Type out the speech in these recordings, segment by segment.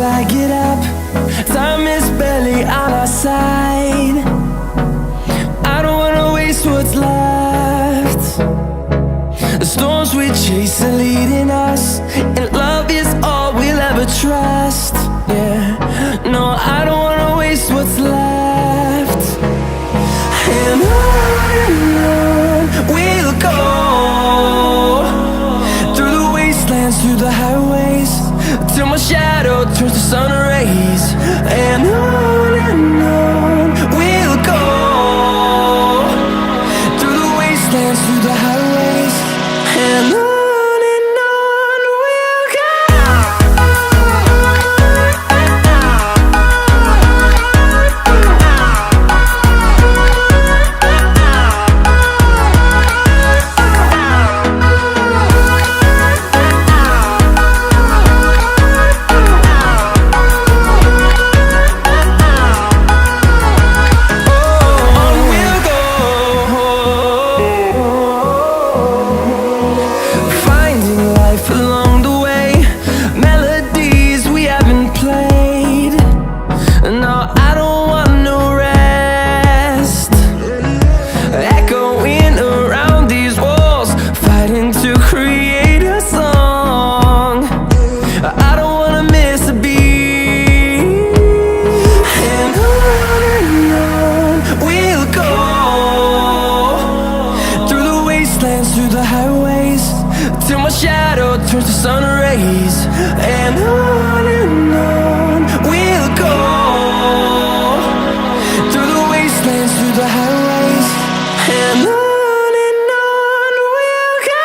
I get up. Time is barely on our side. I don't wanna waste what's left. The storms we chase are leading us, and love is all we'll ever trust. Yeah, no, I don't wanna waste what's left. And on we'll go, through the wastelands, through the highways, till my shadow turns to sun rays. And on we'll go, through the wastelands, through the highways, and on we'll go. Through the highways, till my shadow turns to sun rays. And on we'll go, through the wastelands, through the highways, and on we'll go.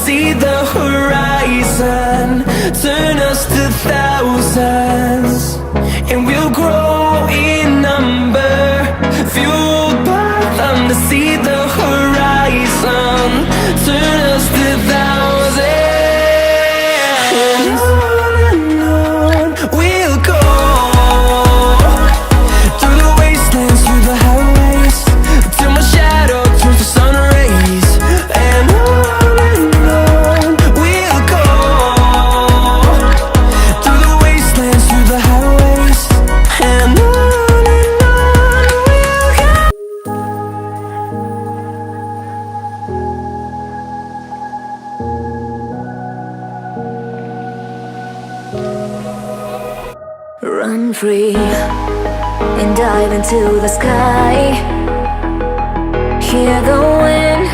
See the horizon, turn us to thousands, and we'll grow in number, fueled by them. To see the horizon, turn us to thousands, and on we'll go, through the wastelands, through the highways, till my shadow turns to sun rays. And run free and dive into the sky. Hear the wind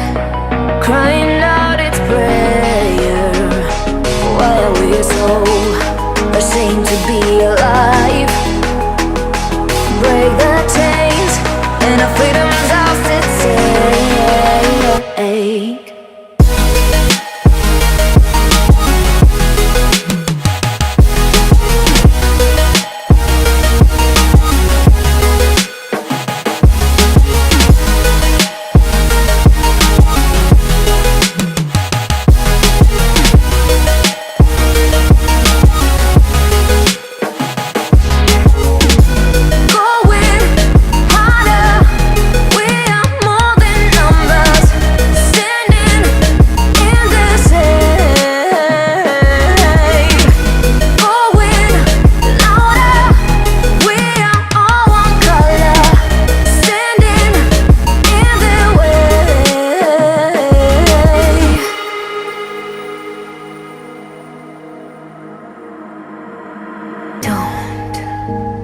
crying out its prayer. Why are we so ashamed to be alive? Break the chains and our freedom's ours to take.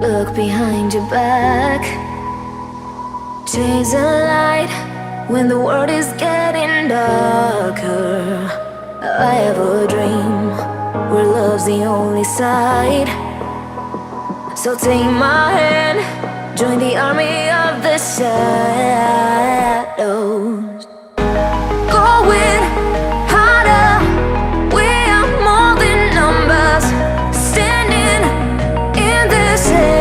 Look behind your back. Chase a light when the world is getting darker. I have a dream where love's the only side. So take my hand, join the army of the shadows. Going harder, we are more than numbers, standing in this shade.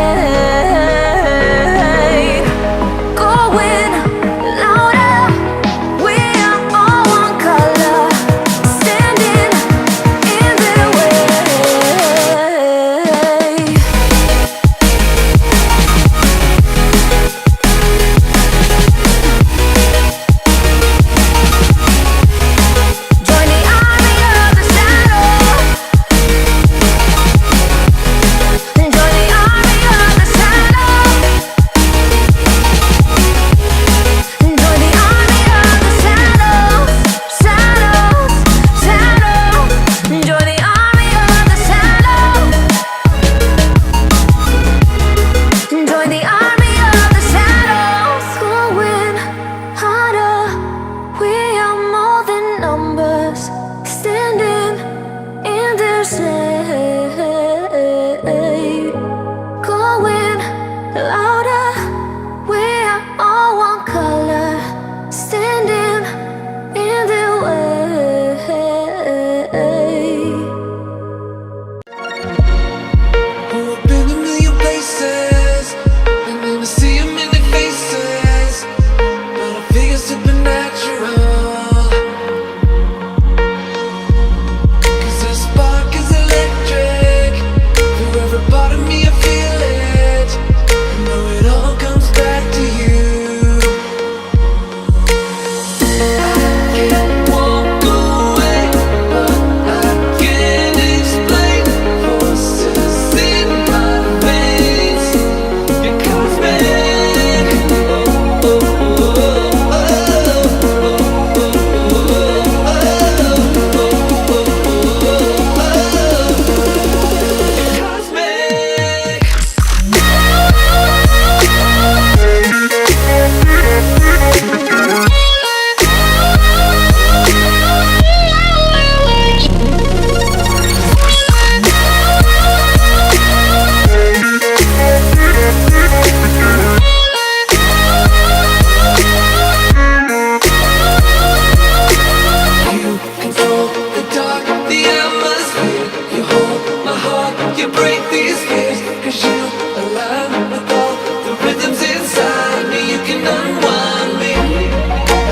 you break these fears, 'cause you align with all the rhythms inside me. You can unwind me.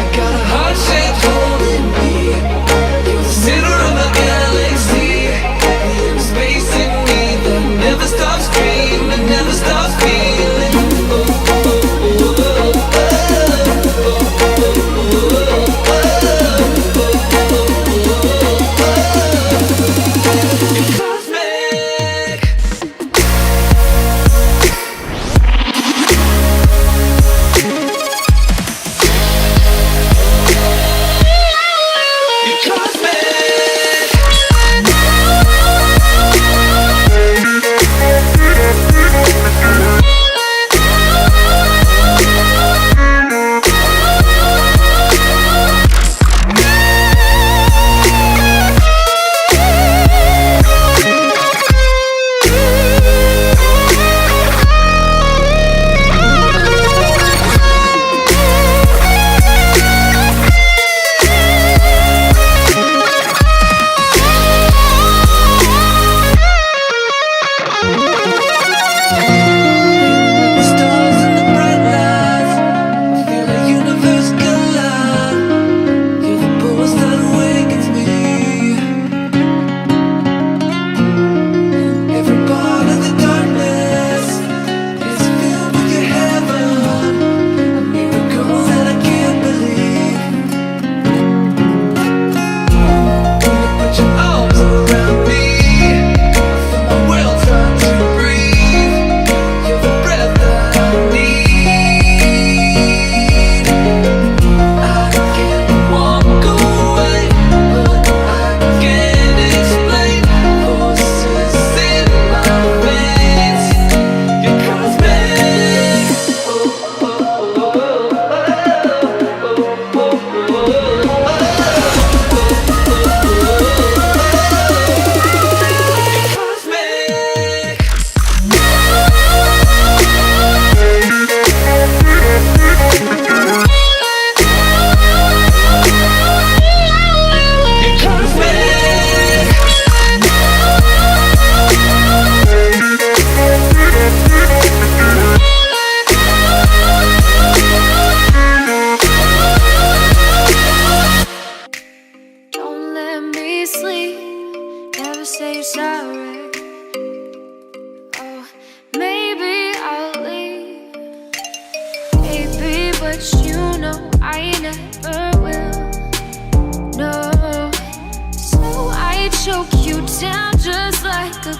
I got a heart shaped hole in me. You're the center of my galaxy. There's space in me that never stops dreaming, never stops feeling. Say sorry. Oh, maybe I'll leave, baby, but you know I never will. No, so I choke you down just like a